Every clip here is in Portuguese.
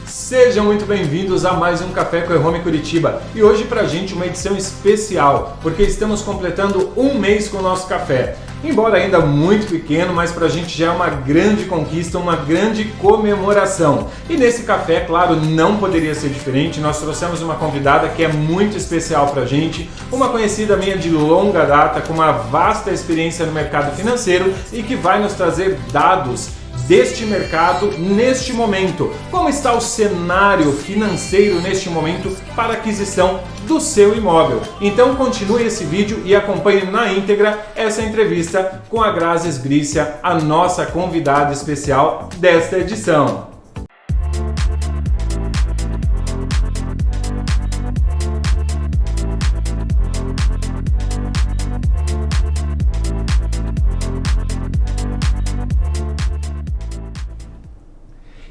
Sejam muito bem-vindos a mais um Café com eHome Curitiba e hoje pra gente uma edição especial, porque estamos completando um mês com o nosso café. Embora ainda muito pequeno, mas pra gente já é uma grande conquista, uma grande comemoração. E nesse café, claro, não poderia ser diferente, nós trouxemos uma convidada que é muito especial pra gente, uma conhecida minha de longa data, com uma vasta experiência no mercado financeiro e que vai nos trazer dados deste mercado neste momento. Como está o cenário financeiro neste momento para aquisição do seu imóvel? Então continue esse vídeo e acompanhe na íntegra essa entrevista com a Grazi Sbriscia, a nossa convidada especial desta edição.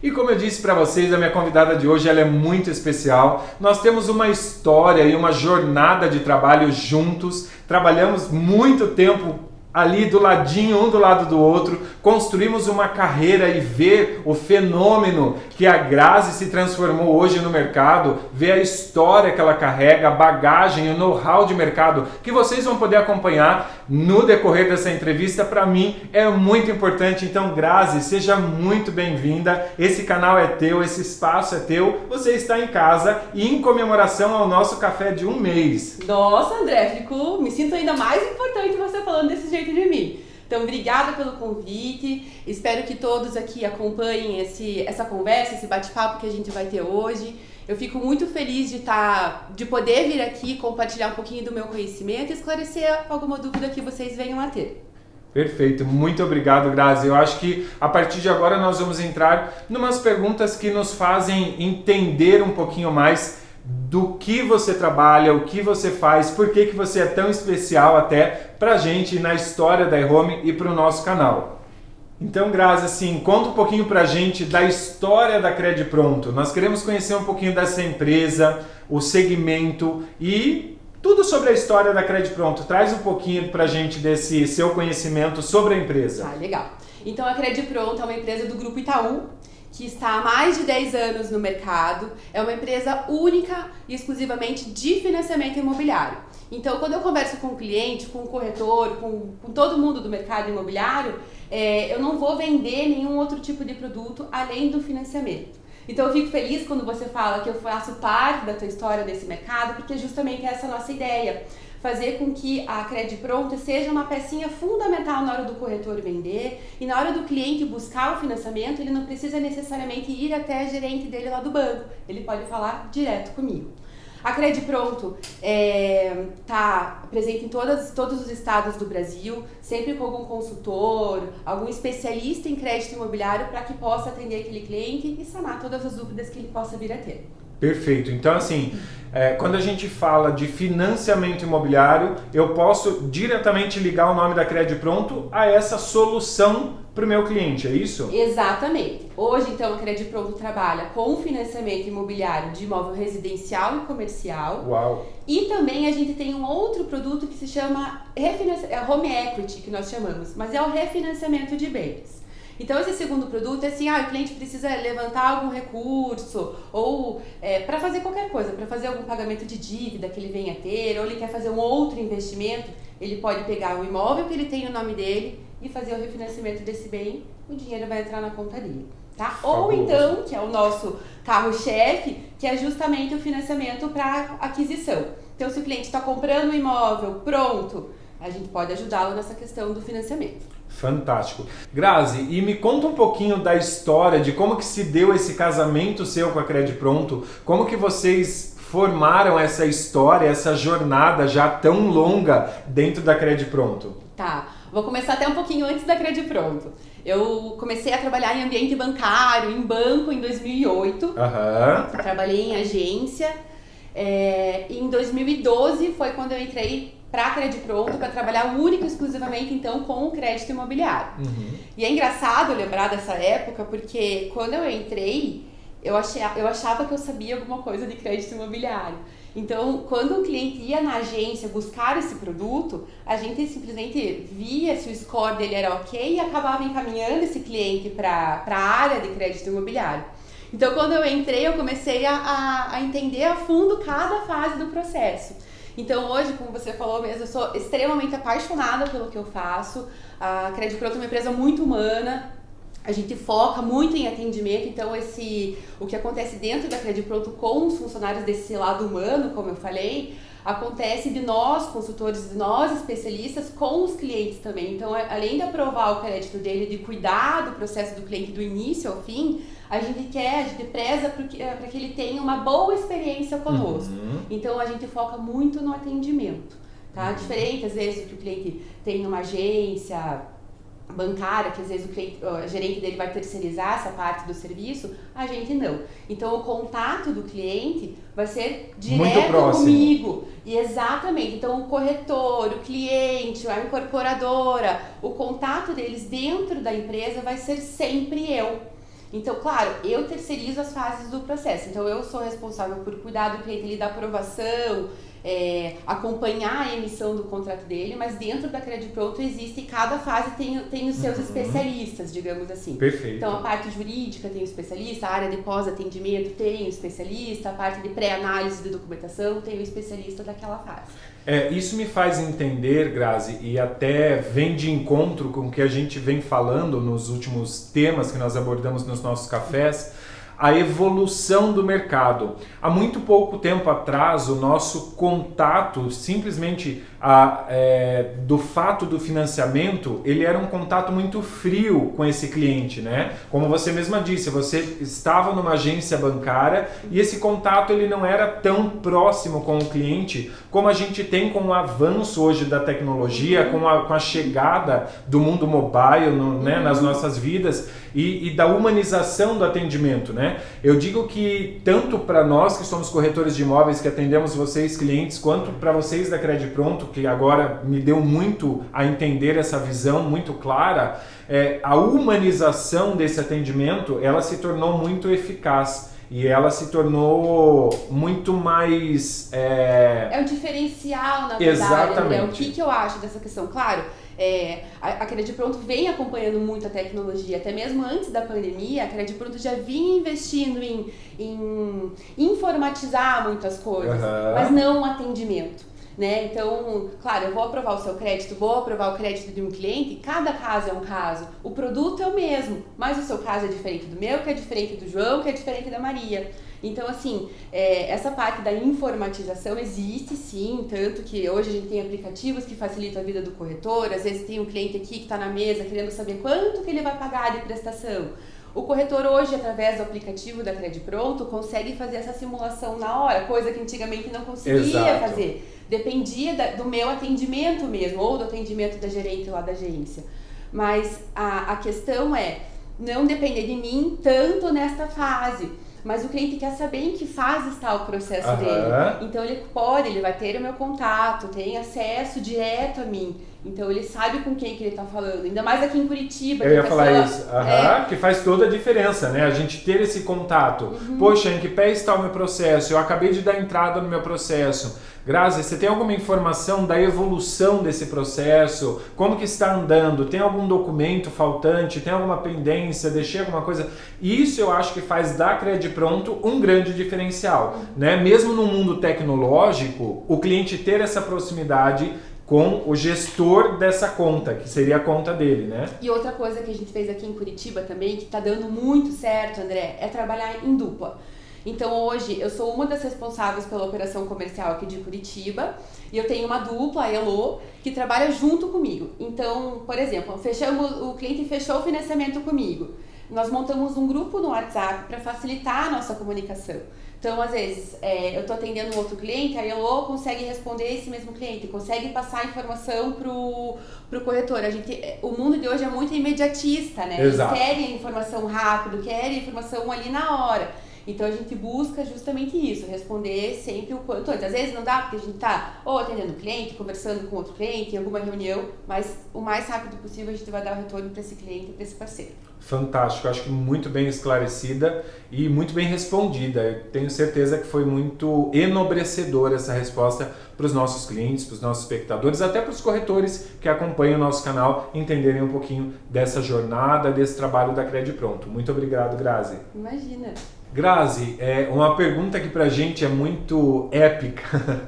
E como eu disse para vocês, a minha convidada de hoje ela é muito especial. Nós temos uma história e uma jornada de trabalho juntos. Trabalhamos muito tempo ali do ladinho, um do lado do outro, construímos uma carreira e ver o fenômeno que a Grazi se transformou hoje no mercado, ver a história que ela carrega, a bagagem, o know-how de mercado que vocês vão poder acompanhar no decorrer dessa entrevista, para mim é muito importante. Então, Grazi, seja muito bem-vinda. Esse canal é teu, esse espaço é teu, você está em casa e em comemoração ao nosso café de um mês. Nossa, André, me sinto ainda mais importante você falando desse jeito de mim. Então, obrigada pelo convite. Espero que todos aqui acompanhem essa conversa, esse bate-papo que a gente vai ter hoje. Eu fico muito feliz de poder vir aqui compartilhar um pouquinho do meu conhecimento e esclarecer alguma dúvida que vocês venham a ter. Perfeito, muito obrigado, Grazi. Eu acho que a partir de agora nós vamos entrar em umas perguntas que nos fazem entender um pouquinho mais do que você trabalha, o que você faz, por que você é tão especial até pra gente na história da eHome e pro nosso canal. Então, Grazi, assim, conta um pouquinho pra gente da história da CredPronto. Nós queremos conhecer um pouquinho dessa empresa, o segmento e tudo sobre a história da CredPronto. Traz um pouquinho pra gente desse seu conhecimento sobre a empresa. Ah, legal. Então, a CredPronto é uma empresa do Grupo Itaú, que está há mais de 10 anos no mercado, é uma empresa única e exclusivamente de financiamento imobiliário. Então, quando eu converso com o cliente, com o corretor, com todo mundo do mercado imobiliário, eu não vou vender nenhum outro tipo de produto além do financiamento. Então, eu fico feliz quando você fala que eu faço parte da tua história desse mercado, porque justamente essa é a nossa ideia. Fazer com que a CredPronto seja uma pecinha fundamental na hora do corretor vender e na hora do cliente buscar o financiamento, ele não precisa necessariamente ir até a gerente dele lá do banco, ele pode falar direto comigo. A CredPronto está presente em todos os estados do Brasil, sempre com algum consultor, algum especialista em crédito imobiliário para que possa atender aquele cliente e sanar todas as dúvidas que ele possa vir a ter. Perfeito. Então, assim, quando a gente fala de financiamento imobiliário, eu posso diretamente ligar o nome da CredPronto a essa solução para o meu cliente, é isso? Exatamente. Hoje, então, a CredPronto trabalha com financiamento imobiliário de imóvel residencial e comercial. Uau! E também a gente tem um outro produto que se chama Home Equity, que nós chamamos, mas é o refinanciamento de bens. Então, esse segundo produto é assim, o cliente precisa levantar algum recurso ou para fazer qualquer coisa, para fazer algum pagamento de dívida que ele venha a ter, ou ele quer fazer um outro investimento, ele pode pegar o imóvel que ele tem o nome dele e fazer o refinanciamento desse bem, o dinheiro vai entrar na conta dele, tá? Ou então, que é o nosso carro-chefe, que é justamente o financiamento para aquisição. Então, se o cliente está comprando um imóvel pronto, a gente pode ajudá-lo nessa questão do financiamento. Fantástico. Grazi, e me conta um pouquinho da história, de como que se deu esse casamento seu com a CredPronto, como que vocês formaram essa história, essa jornada já tão longa dentro da CredPronto. Tá, vou começar até um pouquinho antes da CredPronto. Eu comecei a trabalhar em ambiente bancário, em banco, em 2008. Trabalhei em agência. Em 2012 foi quando eu entrei para a CredPronto, para trabalhar única e exclusivamente então com o crédito imobiliário. E é engraçado lembrar dessa época, porque quando eu entrei, eu achava que eu sabia alguma coisa de crédito imobiliário. Então, quando o cliente ia na agência buscar esse produto, a gente simplesmente via se o score dele era ok e acabava encaminhando esse cliente para a área de crédito imobiliário. Então, quando eu entrei, eu comecei a entender a fundo cada fase do processo. Então, hoje, como você falou mesmo, eu sou extremamente apaixonada pelo que eu faço. A Cred Pronto é uma empresa muito humana. A gente foca muito em atendimento, então o que acontece dentro da Cred Pronto com os funcionários desse lado humano, como eu falei, acontece de nós, consultores, de nós, especialistas, com os clientes também. Então, além de aprovar o crédito dele, de cuidar do processo do cliente do início ao fim, a gente preza para que ele tenha uma boa experiência conosco. Então, a gente foca muito no atendimento, tá? Diferente, às vezes, do que o cliente tem numa agência bancária, que às vezes o gerente dele vai terceirizar essa parte do serviço, a gente não. Então, o contato do cliente vai ser direto comigo. E exatamente. Então, o corretor, o cliente, a incorporadora, o contato deles dentro da empresa vai ser sempre eu. Então, claro, eu terceirizo as fases do processo. Então, eu sou responsável por cuidar do cliente ali da aprovação, acompanhar a emissão do contrato dele, mas dentro da Cred Pronto existe, cada fase tem os seus especialistas, digamos assim. Perfeito. Então, a parte jurídica tem o especialista, a área de pós-atendimento tem o especialista, a parte de pré-análise de documentação tem o especialista daquela fase. Isso me faz entender, Grazi, e até vem de encontro com o que a gente vem falando nos últimos temas que nós abordamos nos nossos cafés, a evolução do mercado. Há muito pouco tempo atrás, o nosso contato, simplesmente do fato do financiamento, ele era um contato muito frio com esse cliente, né? Como você mesma disse, você estava numa agência bancária e esse contato ele não era tão próximo com o cliente como a gente tem com o avanço hoje da tecnologia, com a chegada do mundo mobile né, nas nossas vidas e da humanização do atendimento, né? Eu digo que tanto para nós que somos corretores de imóveis, que atendemos vocês clientes, quanto para vocês da Cred Pronto, que agora me deu muito a entender essa visão muito clara, a humanização desse atendimento, ela se tornou muito eficaz. E ela se tornou muito mais... É um diferencial, na verdade. Exatamente. André. O que eu acho dessa questão? Claro, a Cred Pronto vem acompanhando muito a tecnologia. Até mesmo antes da pandemia, a Cred Pronto já vinha investindo em informatizar muitas coisas, mas não o atendimento. Né? Então, claro, eu vou aprovar o seu crédito, vou aprovar o crédito de um cliente, cada caso é um caso, o produto é o mesmo, mas o seu caso é diferente do meu, que é diferente do João, que é diferente da Maria. Então, assim, essa parte da informatização existe sim, tanto que hoje a gente tem aplicativos que facilitam a vida do corretor, às vezes tem um cliente aqui que está na mesa querendo saber quanto que ele vai pagar de prestação. O corretor hoje, através do aplicativo da Cred Pronto, consegue fazer essa simulação na hora, coisa que antigamente não conseguia fazer. Dependia do meu atendimento mesmo, ou do atendimento da gerente lá da agência. Mas a questão é não depender de mim tanto nesta fase. Mas o cliente quer saber em que fase está o processo dele. Então ele vai ter o meu contato, tem acesso direto a mim. Então ele sabe com quem que ele está falando, ainda mais aqui em Curitiba. Eu ia falar isso, que faz toda a diferença, né? A gente ter esse contato. Poxa, em que pé está o meu processo? Eu acabei de dar entrada no meu processo. Grazi, você tem alguma informação da evolução desse processo? Como que está andando? Tem algum documento faltante? Tem alguma pendência? Deixei alguma coisa? Isso eu acho que faz da Cred Pronto um grande diferencial, né? Mesmo no mundo tecnológico, o cliente ter essa proximidade com o gestor dessa conta, que seria a conta dele, né? E outra coisa que a gente fez aqui em Curitiba também, que está dando muito certo, André, é trabalhar em dupla. Então hoje eu sou uma das responsáveis pela operação comercial aqui de Curitiba e eu tenho uma dupla, a Elo, que trabalha junto comigo. Então, por exemplo, o cliente fechou o financiamento comigo. Nós montamos um grupo no WhatsApp para facilitar a nossa comunicação. Então, às vezes, eu estou atendendo um outro cliente, a Elo consegue responder esse mesmo cliente, consegue passar a informação pro corretor. O mundo de hoje é muito imediatista, né? Exato. Eles querem a informação rápido, querem a informação ali na hora. Então a gente busca justamente isso, responder sempre o quanto antes. Às vezes não dá porque a gente está ou atendendo o cliente, conversando com outro cliente, em alguma reunião, mas o mais rápido possível a gente vai dar o retorno para esse cliente e para esse parceiro. Fantástico, acho que muito bem esclarecida e muito bem respondida. Eu tenho certeza que foi muito enobrecedora essa resposta para os nossos clientes, para os nossos espectadores, até para os corretores que acompanham o nosso canal entenderem um pouquinho dessa jornada, desse trabalho da Cred Pronto. Muito obrigado, Grazi. Imagina. Grazi, uma pergunta que pra gente é muito épica.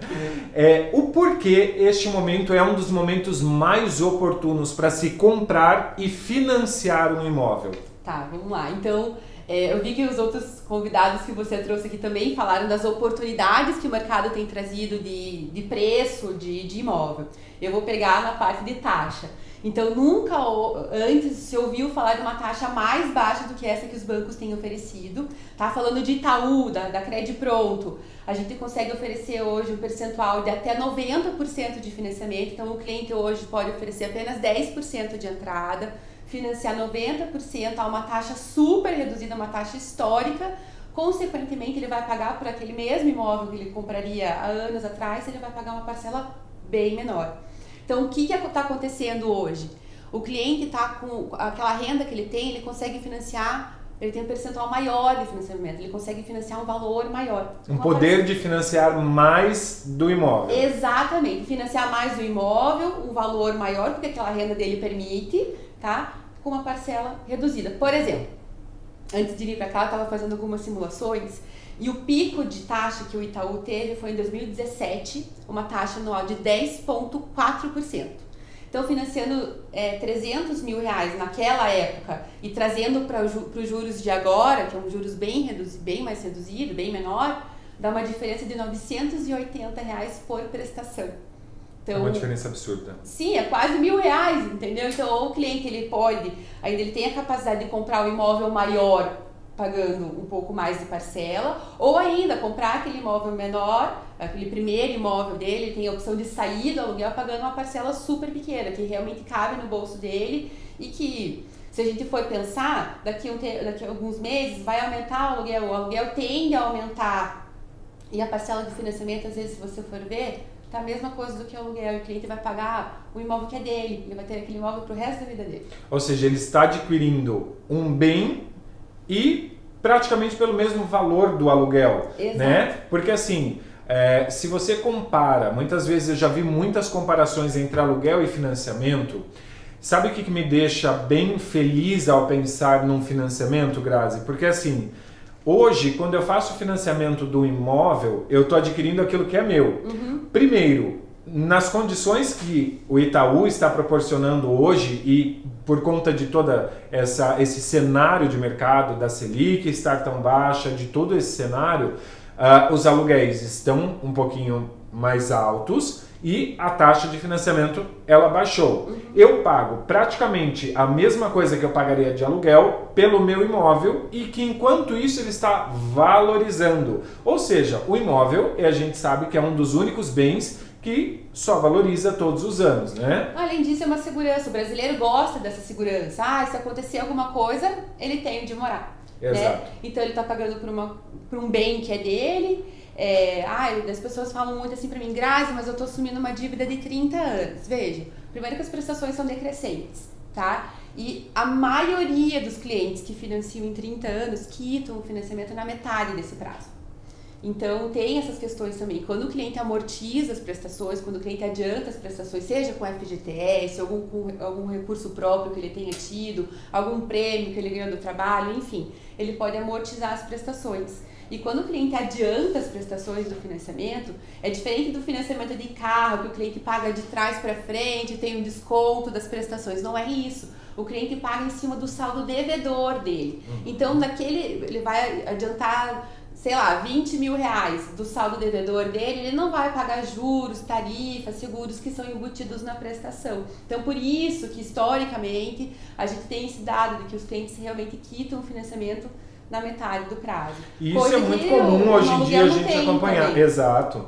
O porquê este momento é um dos momentos mais oportunos para se comprar e financiar um imóvel? Tá, vamos lá. Então, eu vi que os outros convidados que você trouxe aqui também falaram das oportunidades que o mercado tem trazido de preço de imóvel. Eu vou pegar na parte de taxa. Então, nunca antes se ouviu falar de uma taxa mais baixa do que essa que os bancos têm oferecido. Tá falando de Itaú, da Credipronto. A gente consegue oferecer hoje um percentual de até 90% de financiamento. Então, o cliente hoje pode oferecer apenas 10% de entrada, financiar 90% a uma taxa super reduzida, uma taxa histórica. Consequentemente, ele vai pagar por aquele mesmo imóvel que ele compraria há anos atrás, ele vai pagar uma parcela bem menor. Então, o que está acontecendo hoje? O cliente está com aquela renda que ele tem, ele consegue financiar, ele tem um percentual maior de financiamento, ele consegue financiar um valor maior. Um poder de financiar mais do imóvel. Exatamente, financiar mais do imóvel, um valor maior, porque aquela renda dele permite, tá? Com uma parcela reduzida. Por exemplo, antes de vir para cá, eu estava fazendo algumas simulações e o pico de taxa que o Itaú teve foi em 2017, uma taxa anual de 10,4%. Então, financiando 300 mil reais naquela época e trazendo para os juros de agora, que é um juros bem mais reduzido, bem menor, dá uma diferença de R$ 980 reais por prestação. Então, é uma diferença absurda. Sim, é quase R$ 1.000, entendeu? Então, ou o cliente ele pode, ainda ele tem a capacidade de comprar um imóvel maior pagando um pouco mais de parcela, ou ainda comprar aquele imóvel menor, aquele primeiro imóvel dele, ele tem a opção de sair do aluguel pagando uma parcela super pequena, que realmente cabe no bolso dele e que, se a gente for pensar, daqui a alguns meses vai aumentar o aluguel tende a aumentar e a parcela de financiamento, às vezes, se você for ver, tá a mesma coisa do que o aluguel, e o cliente vai pagar o imóvel que é dele, ele vai ter aquele imóvel pro resto da vida dele. Ou seja, ele está adquirindo um bem e praticamente pelo mesmo valor do aluguel. Exato. Né? Porque assim, se você compara, muitas vezes eu já vi muitas comparações entre aluguel e financiamento. Sabe o que me deixa bem feliz ao pensar num financiamento, Grazi? Porque assim, hoje, quando eu faço o financiamento do imóvel, eu estou adquirindo aquilo que é meu. Primeiro, nas condições que o Itaú está proporcionando hoje e por conta de toda esse cenário de mercado, da Selic estar tão baixa, de todo esse cenário, os aluguéis estão um pouquinho mais altos e a taxa de financiamento ela baixou. Eu pago praticamente a mesma coisa que eu pagaria de aluguel pelo meu imóvel e que enquanto isso ele está valorizando. Ou seja, o imóvel, a gente sabe que é um dos únicos bens que só valoriza todos os anos, né? Além disso, é uma segurança. O brasileiro gosta dessa segurança. Se acontecer alguma coisa, ele tem onde morar. Exato. Né? Então, ele está pagando por um bem que é dele. As pessoas falam muito assim pra mim, Grazi, mas eu tô assumindo uma dívida de 30 anos. Veja, primeiro que as prestações são decrescentes, tá? E a maioria dos clientes que financiam em 30 anos quitam o financiamento na metade desse prazo. Então, tem essas questões também. Quando o cliente amortiza as prestações, quando o cliente adianta as prestações, seja com FGTS, algum recurso próprio que ele tenha tido, algum prêmio que ele ganhou do trabalho, enfim, ele pode amortizar as prestações. E quando o cliente adianta as prestações do financiamento, é diferente do financiamento de carro, que o cliente paga de trás para frente, tem um desconto das prestações. Não é isso. O cliente paga em cima do saldo devedor dele. Então, ele vai adiantar, sei lá, 20 mil reais do saldo devedor dele, ele não vai pagar juros, tarifas, seguros que são embutidos na prestação. Então, por isso que, historicamente, a gente tem esse dado de que os clientes realmente quitam o financiamento na metade do prazo. E isso é muito comum hoje em dia a gente acompanhar. Também. Exato.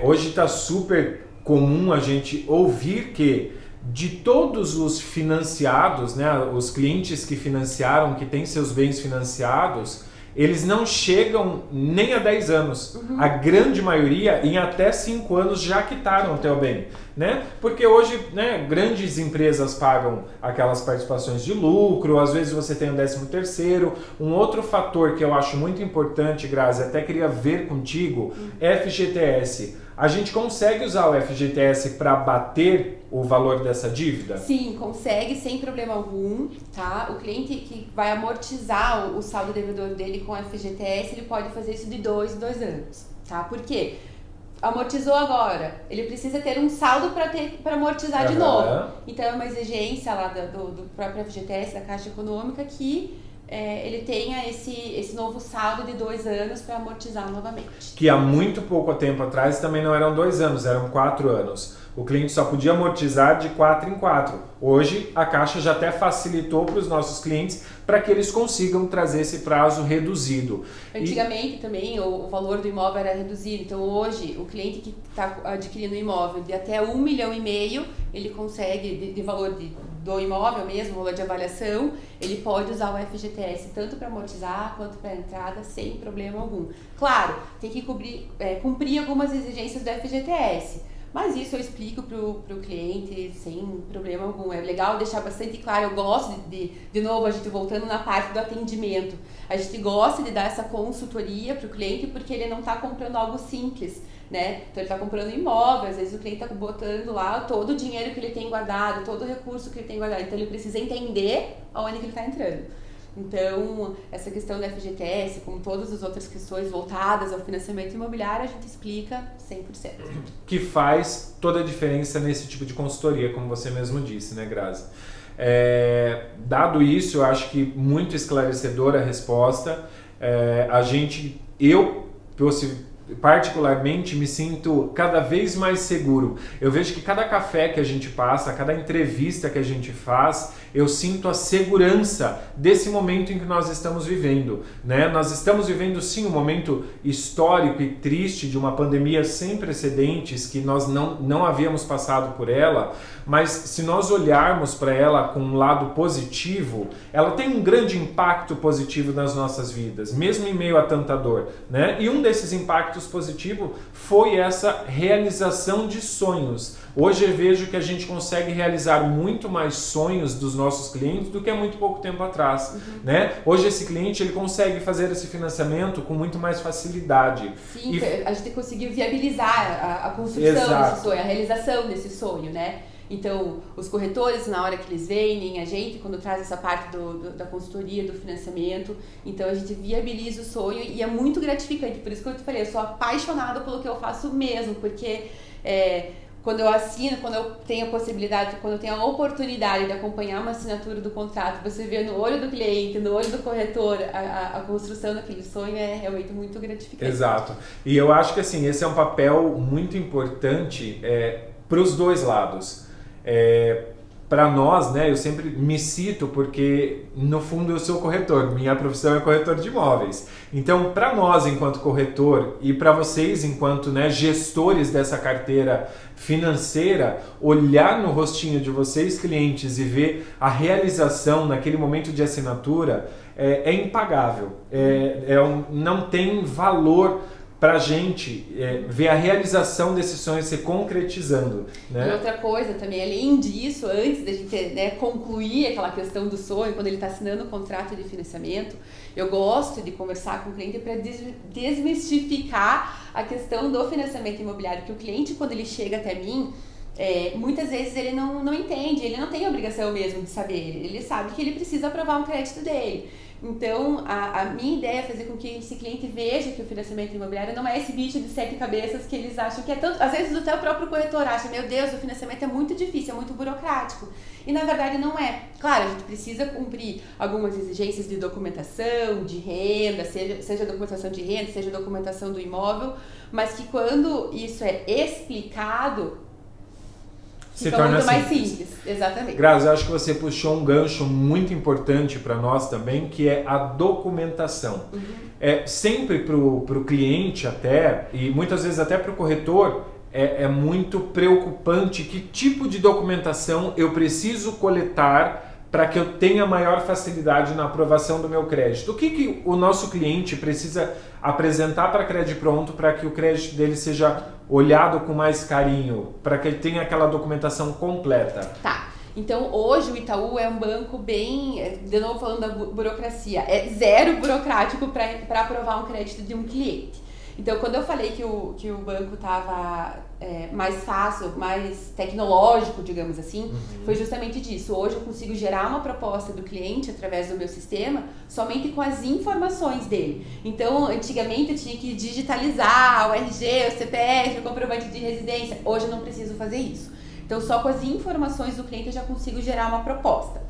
Hoje está super comum a gente ouvir que de todos os financiados, né, os clientes que financiaram, que têm seus bens financiados, eles não chegam nem a 10 anos. A grande maioria, em até 5 anos, já quitaram o teu bem. Né? Porque hoje, né, grandes empresas pagam aquelas participações de lucro, às vezes você tem o 13º. Um outro fator que eu acho muito importante, Grazi, até queria ver contigo, FGTS. a gente consegue usar o FGTS para bater o valor dessa dívida? Sim, consegue sem problema algum, tá? O cliente que vai amortizar o saldo devedor dele com o FGTS, ele pode fazer isso de 2 em 2 anos, tá? Por quê? Amortizou agora, ele precisa ter um saldo para amortizar de novo. Então é uma exigência lá do próprio FGTS, da Caixa Econômica, que ele tenha esse novo saldo de 2 anos para amortizar novamente. Que há muito pouco tempo atrás também não eram 2 anos, eram 4 anos. O cliente só podia amortizar de 4 em 4. Hoje, a Caixa já até facilitou para os nossos clientes para que eles consigam trazer esse prazo reduzido. Antigamente também o valor do imóvel era reduzido. Então hoje, o cliente que está adquirindo um imóvel de até 1,5 milhão, ele consegue, de valor do imóvel mesmo, valor de avaliação, ele pode usar o FGTS tanto para amortizar quanto para entrada sem problema algum. Claro, tem que cumprir algumas exigências do FGTS. Mas isso eu explico pro cliente sem problema algum. É legal deixar bastante claro. Eu gosto de novo, a gente voltando na parte do atendimento. A gente gosta de dar essa consultoria pro cliente porque ele não está comprando algo simples, né? Então ele está comprando imóvel, às vezes o cliente está botando lá todo o dinheiro que ele tem guardado, todo o recurso que ele tem guardado. Então ele precisa entender aonde que ele está entrando. Então, essa questão da FGTS, como todas as outras questões voltadas ao financiamento imobiliário, a gente explica 100%. Que faz toda a diferença nesse tipo de consultoria, como você mesmo disse, né, Grazi? Dado isso, eu acho que muito esclarecedora a resposta. Eu particularmente me sinto cada vez mais seguro. Eu vejo que cada café que a gente passa, cada entrevista que a gente faz, eu sinto a segurança desse momento em que nós estamos vivendo, né? Nós estamos vivendo sim um momento histórico e triste de uma pandemia sem precedentes que nós não havíamos passado por ela, mas se nós olharmos para ela com um lado positivo, ela tem um grande impacto positivo nas nossas vidas, mesmo em meio a tanta dor, né? E um desses impactos positivos foi essa realização de sonhos. Hoje eu vejo que a gente consegue realizar muito mais sonhos dos nossos clientes do que há muito pouco tempo atrás, né? Hoje esse cliente ele consegue fazer esse financiamento com muito mais facilidade. Sim, a gente conseguiu viabilizar a construção desse sonho, a realização desse sonho, né? Então, os corretores, na hora que eles vendem, a gente, quando traz essa parte da consultoria, do financiamento, então a gente viabiliza o sonho e é muito gratificante. Por isso que eu te falei, eu sou apaixonada pelo que eu faço mesmo, porque quando eu assino, quando eu tenho a possibilidade, quando eu tenho a oportunidade de acompanhar uma assinatura do contrato, você vê no olho do cliente, no olho do corretor, a construção daquele sonho é realmente muito gratificante. Exato. E eu acho que assim, esse é um papel muito importante para os dois lados. Para nós, né, eu sempre me cito porque no fundo eu sou corretor, minha profissão é corretor de imóveis. Então, para nós enquanto corretor e para vocês enquanto, né, gestores dessa carteira financeira, olhar no rostinho de vocês clientes e ver a realização naquele momento de assinatura é impagável. Não tem valor para a gente ver a realização desse sonho se concretizando, né? E outra coisa também, além disso, antes da gente, né, concluir aquela questão do sonho, quando ele está assinando o contrato de financiamento, eu gosto de conversar com o cliente para desmistificar a questão do financiamento imobiliário, que o cliente, quando ele chega até mim, muitas vezes ele não entende, ele não tem a obrigação mesmo de saber, ele sabe que ele precisa aprovar um crédito dele. Então, a minha ideia é fazer com que esse cliente veja que o financiamento imobiliário não é esse bicho de 7 cabeças que eles acham que é tanto. Às vezes até o próprio corretor acha, meu Deus, o financiamento é muito difícil, é muito burocrático. E na verdade não é. Claro, a gente precisa cumprir algumas exigências de documentação, de renda, seja documentação de renda, seja documentação do imóvel, mas que quando isso é explicado, fica muito mais simples, exatamente. Grazi, eu acho que você puxou um gancho muito importante para nós também, que é a documentação. Sempre para o cliente até, e muitas vezes até para o corretor, é muito preocupante que tipo de documentação eu preciso coletar para que eu tenha maior facilidade na aprovação do meu crédito. O que o nosso cliente precisa apresentar para a Credipronto para que o crédito dele seja olhado com mais carinho, para que ele tenha aquela documentação completa? Tá. Então, hoje o Itaú é um banco bem, de novo falando da burocracia, é zero burocrático para aprovar um crédito de um cliente. Então, quando eu falei que o banco estava mais fácil, mais tecnológico, digamos assim, foi justamente disso. Hoje eu consigo gerar uma proposta do cliente através do meu sistema somente com as informações dele. Então, antigamente eu tinha que digitalizar o RG, o CPF, o comprovante de residência. Hoje eu não preciso fazer isso. Então, só com as informações do cliente eu já consigo gerar uma proposta.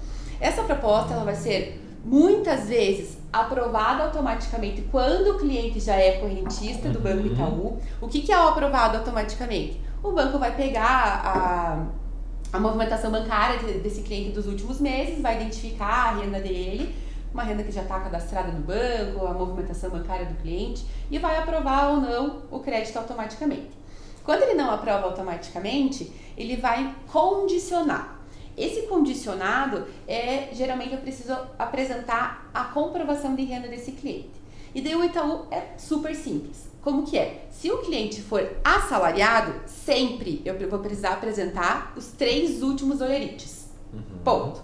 Essa proposta ela vai ser muitas vezes aprovada automaticamente quando o cliente já é correntista do Banco Itaú. O que é o aprovado automaticamente? O banco vai pegar a movimentação bancária desse cliente dos últimos meses, vai identificar a renda dele, uma renda que já está cadastrada no banco, a movimentação bancária do cliente, e vai aprovar ou não o crédito automaticamente. Quando ele não aprova automaticamente, ele vai condicionar. Esse condicionado geralmente eu preciso apresentar a comprovação de renda desse cliente. E daí o Itaú é super simples. Como que é? Se o cliente for assalariado, sempre eu vou precisar apresentar os 3 últimos olerites. Ponto.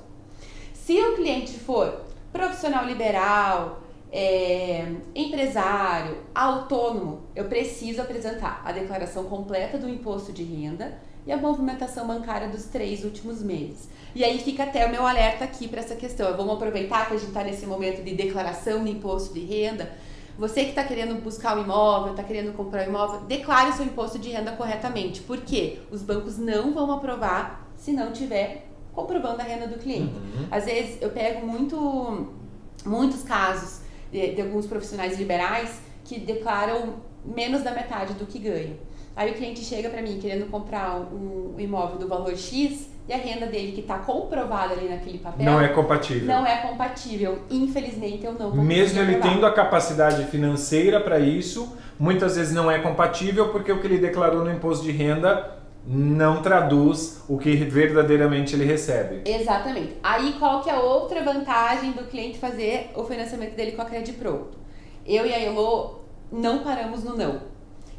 Se o cliente for profissional liberal, empresário, autônomo, eu preciso apresentar a declaração completa do imposto de renda e a movimentação bancária dos 3 últimos meses. E aí fica até o meu alerta aqui para essa questão. Vamos aproveitar que a gente está nesse momento de declaração de imposto de renda. Você que está querendo buscar um imóvel, está querendo comprar um imóvel, declare o seu imposto de renda corretamente. Por quê? Os bancos não vão aprovar se não tiver comprovando a renda do cliente. Às vezes eu pego muitos casos de alguns profissionais liberais que declaram menos da metade do que ganham. Aí o cliente chega para mim querendo comprar um imóvel do valor X e a renda dele que está comprovada ali naquele papel não é compatível. Não é compatível. Infelizmente eu não vou mesmo ele tendo a capacidade financeira para isso, muitas vezes não é compatível porque o que ele declarou no imposto de renda não traduz o que verdadeiramente ele recebe. Exatamente. Aí qual que é a outra vantagem do cliente fazer o financiamento dele com a Credipronto? Eu e a Elo não paramos no não.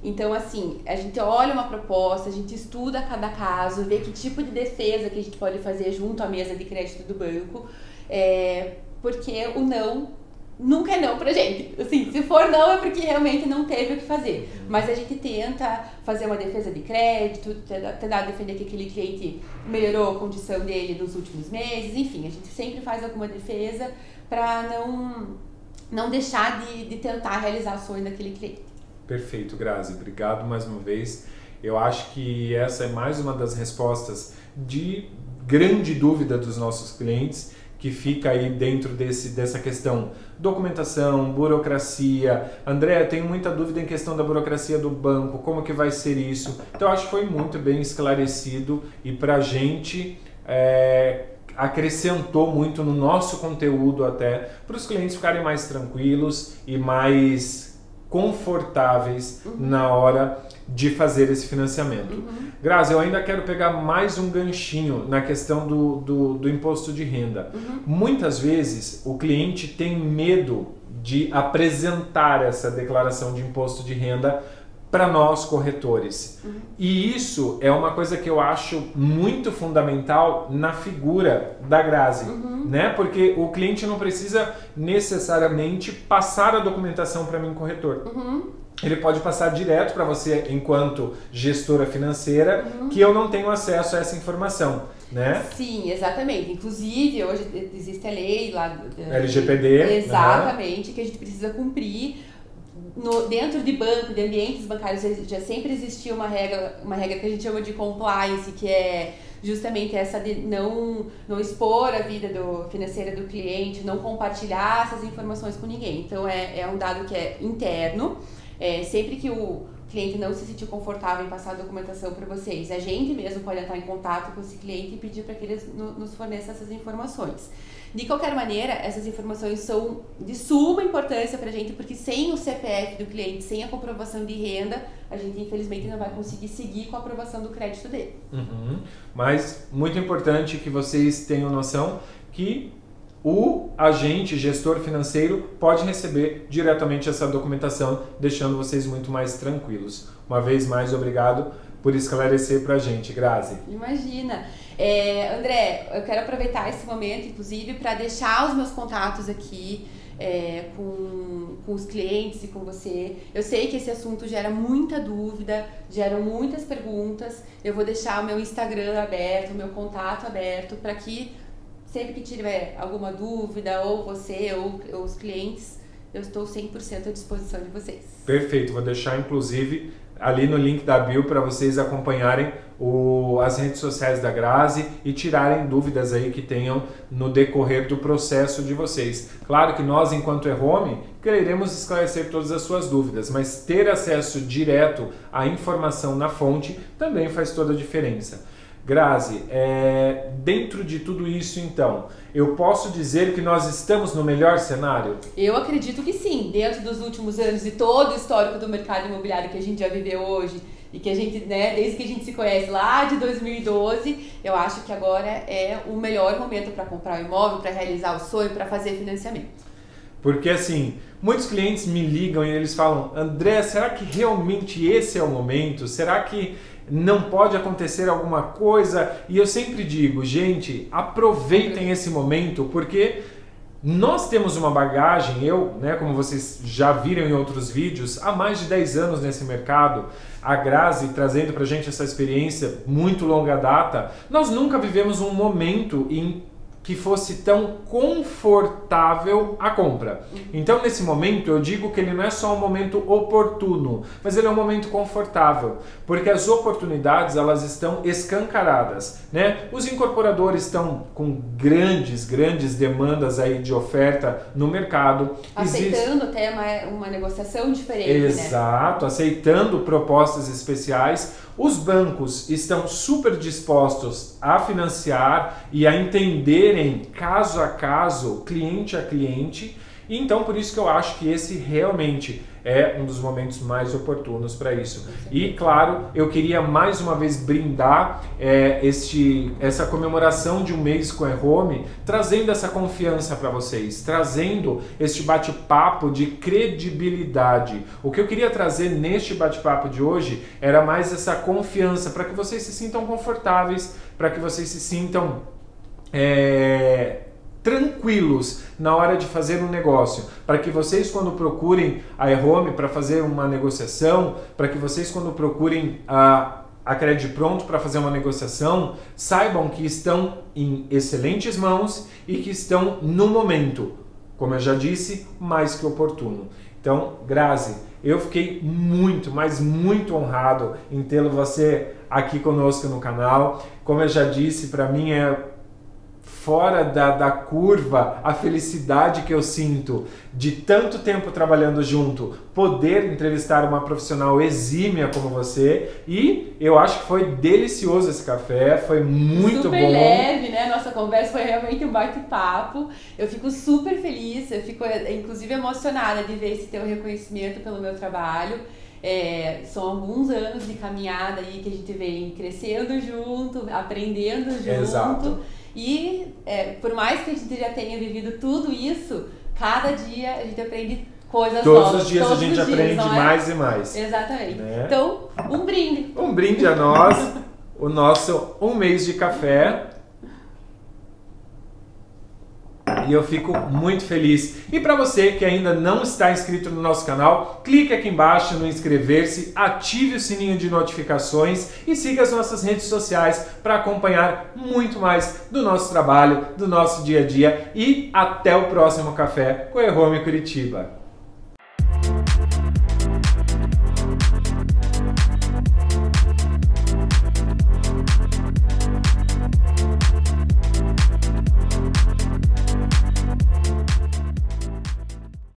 Então, assim, a gente olha uma proposta, a gente estuda cada caso, vê que tipo de defesa que a gente pode fazer junto à mesa de crédito do banco, porque o não nunca é não pra gente. Assim, se for não é porque realmente não teve o que fazer. Mas a gente tenta fazer uma defesa de crédito, tentar defender que aquele cliente melhorou a condição dele nos últimos meses, enfim, a gente sempre faz alguma defesa para não deixar de tentar realizar o sonho daquele cliente. Perfeito, Grazi. Obrigado mais uma vez. Eu acho que essa é mais uma das respostas de grande dúvida dos nossos clientes, que fica aí dentro dessa questão documentação, burocracia. André, tenho muita dúvida em questão da burocracia do banco, como que vai ser isso? Então, acho que foi muito bem esclarecido e para a gente acrescentou muito no nosso conteúdo até, para os clientes ficarem mais tranquilos e mais confortáveis na hora de fazer esse financiamento. Grazi, eu ainda quero pegar mais um ganchinho na questão do imposto de renda. Muitas vezes o cliente tem medo de apresentar essa declaração de imposto de renda para nós corretores. E isso é uma coisa que eu acho muito fundamental na figura da Grazi, né? Porque o cliente não precisa necessariamente passar a documentação para mim, corretor. Ele pode passar direto para você enquanto gestora financeira, que eu não tenho acesso a essa informação, né? Sim, exatamente. Inclusive, hoje existe a lei lá do LGPD. Exatamente, que a gente precisa cumprir. Dentro de banco, de ambientes bancários, já sempre existiu uma regra que a gente chama de compliance, que é justamente essa de não expor a vida financeira do cliente, não compartilhar essas informações com ninguém. Então é um dado que é interno. Sempre que o cliente não se sentir confortável em passar a documentação para vocês, a gente mesmo pode entrar em contato com esse cliente e pedir para que eles nos forneçam essas informações. De qualquer maneira, essas informações são de suma importância para a gente, porque sem o CPF do cliente, sem a comprovação de renda, a gente infelizmente não vai conseguir seguir com a aprovação do crédito dele. Mas muito importante que vocês tenham noção que o agente gestor financeiro pode receber diretamente essa documentação, deixando vocês muito mais tranquilos. Uma vez mais, obrigado por esclarecer para a gente, Grazi. Imagina. André, eu quero aproveitar esse momento, inclusive, para deixar os meus contatos aqui. com os clientes e com você. Eu sei que esse assunto gera muita dúvida, geram muitas perguntas. Eu vou deixar o meu Instagram aberto, o meu contato aberto, para que sempre que tiver alguma dúvida, ou você ou os clientes, eu estou 100% à disposição de vocês. Perfeito, vou deixar inclusive ali no link da bio para vocês acompanharem as redes sociais da Grazi e tirarem dúvidas aí que tenham no decorrer do processo de vocês. Claro que nós, enquanto e-home, queremos esclarecer todas as suas dúvidas, mas ter acesso direto à informação na fonte também faz toda a diferença. Grazi, dentro de tudo isso então, eu posso dizer que nós estamos no melhor cenário? Eu acredito que sim, dentro dos últimos anos e todo o histórico do mercado imobiliário que a gente já viveu hoje e que a gente, desde que a gente se conhece lá de 2012, eu acho que agora é o melhor momento para comprar um imóvel, para realizar o sonho, para fazer financiamento. Porque assim, muitos clientes me ligam e eles falam: André, será que realmente esse é o momento? Será que não pode acontecer alguma coisa? E eu sempre digo, gente, aproveitem esse momento, porque nós temos uma bagagem, como vocês já viram em outros vídeos, há mais de 10 anos nesse mercado, a Grazi trazendo pra gente essa experiência muito longa data. Nós nunca vivemos um momento em que fosse tão confortável a compra. Então, nesse momento, eu digo que ele não é só um momento oportuno, mas ele é um momento confortável, porque as oportunidades, elas estão escancaradas, né? Os incorporadores estão com grandes demandas aí de oferta no mercado. Aceitando até uma negociação diferente, Exato, aceitando propostas especiais. Os bancos estão super dispostos a financiar e a entenderem caso a caso, cliente a cliente. E então, por isso que eu acho que esse realmente é um dos momentos mais oportunos para isso. E, claro, eu queria mais uma vez brindar essa comemoração de um mês com a e-home, trazendo essa confiança para vocês, trazendo este bate-papo de credibilidade. O que eu queria trazer neste bate-papo de hoje era mais essa confiança, para que vocês se sintam confortáveis, para que vocês se sintam tranquilos na hora de fazer um negócio, para que vocês, quando procurem a e-home para fazer uma negociação, para que vocês, quando procurem a Credit Pronto para fazer uma negociação, saibam que estão em excelentes mãos e que estão no momento, como eu já disse, mais que oportuno. Então, Grazi, eu fiquei muito, mas muito honrado em tê-lo você aqui conosco no canal. Como eu já disse, para mim é fora da curva a felicidade que eu sinto de tanto tempo trabalhando junto, poder entrevistar uma profissional exímia como você. E eu acho que foi delicioso esse café, foi muito super bom. Super leve, né? Nossa conversa foi realmente um bate-papo. Eu fico super feliz, eu fico inclusive emocionada de ver esse teu reconhecimento pelo meu trabalho. São alguns anos de caminhada aí que a gente vem crescendo junto, aprendendo junto. Exato. E por mais que a gente já tenha vivido tudo isso, cada dia a gente aprende coisas novas. Todos os dias a gente aprende mais e mais. Exatamente. Né? Então, um brinde. Um brinde a nós, o nosso um mês de café. E eu fico muito feliz. E para você que ainda não está inscrito no nosso canal, clique aqui embaixo no inscrever-se, ative o sininho de notificações e siga as nossas redes sociais para acompanhar muito mais do nosso trabalho, do nosso dia a dia. E até o próximo Café com a e-home Curitiba.